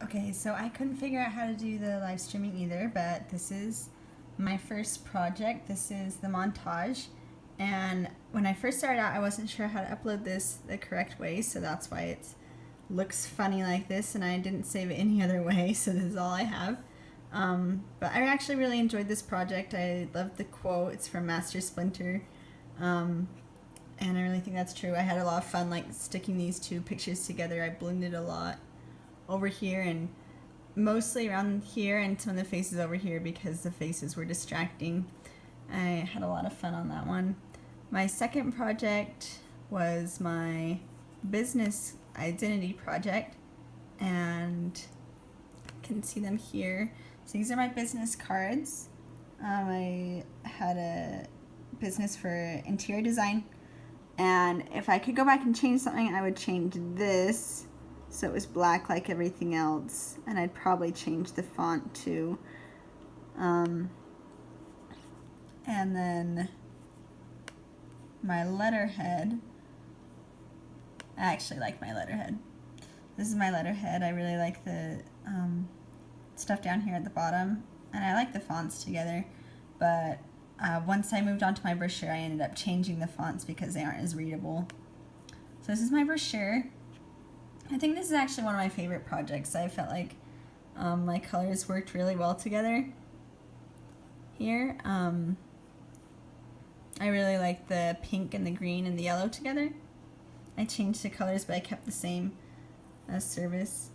Okay, so I couldn't figure out how to do the live streaming either, but this is my first project. This is the montage, and when I first started out I wasn't sure how to upload this the correct way, so that's why it looks funny like this, and I didn't save it any other way, so this is all I have. But I actually really enjoyed this project. I loved the quote. It's from Master Splinter, and I really think that's true. I had a lot of fun like sticking these two pictures together. I blended a lot over here and mostly around here and some of the faces over here because the faces were distracting. I had a lot of fun on that one. My second project was my business identity project, and you can see them here. So these are my business cards. I had a business for interior design, and if I could go back and change something, I would change this so it was black like everything else, and I'd probably change the font too. And then my letterhead, I actually like my letterhead. This is my letterhead. I really like the stuff down here at the bottom, and I like the fonts together, but once I moved on to my brochure, I ended up changing the fonts because they aren't as readable. So this is my brochure. I think this is actually one of my favorite projects. I felt like my colors worked really well together here. I really like the pink and the green and the yellow together. I changed the colors, but I kept the same service.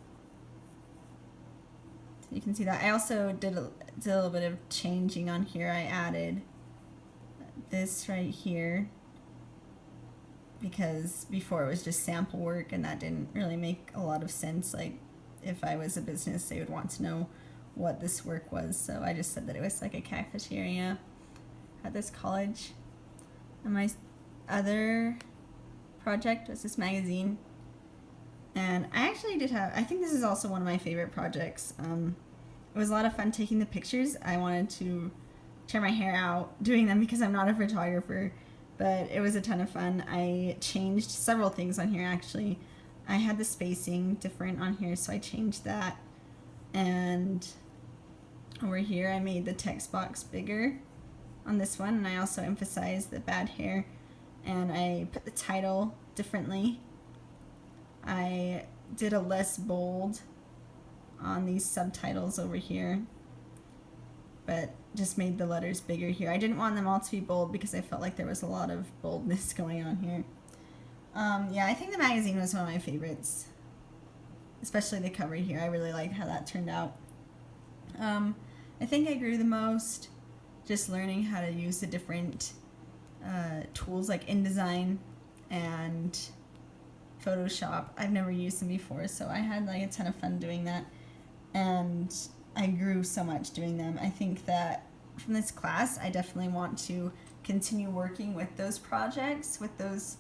So you can see that. I also did a little bit of changing on here. I added this right here, because before it was just sample work and that didn't really make a lot of sense. Like if I was a business, they would want to know what this work was, so I just said that it was like a cafeteria at this college. And my other project was this magazine, and I actually did have, I think this is also one of my favorite projects. It was a lot of fun taking the pictures. I wanted to tear my hair out doing them because I'm not a photographer, but it was a ton of fun. I changed several things on here actually. I had the spacing different on here, so I changed that. And over here I made the text box bigger on this one, and I also emphasized the bad hair, and I put the title differently. I did a less bold on these subtitles over here, but just made the letters bigger here. I didn't want them all to be bold because I felt like there was a lot of boldness going on here. Yeah, I think the magazine was one of my favorites, especially the cover here. I really liked how that turned out. I think I grew the most just learning how to use the different tools like InDesign and Photoshop. I've never used them before, so I had like a ton of fun doing that, and I grew so much doing them. I think that from this class, I definitely want to continue working with those projects, with those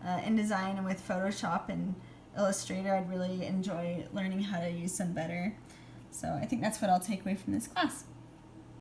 InDesign and with Photoshop and Illustrator. I'd really enjoy learning how to use them better. So I think that's what I'll take away from this class.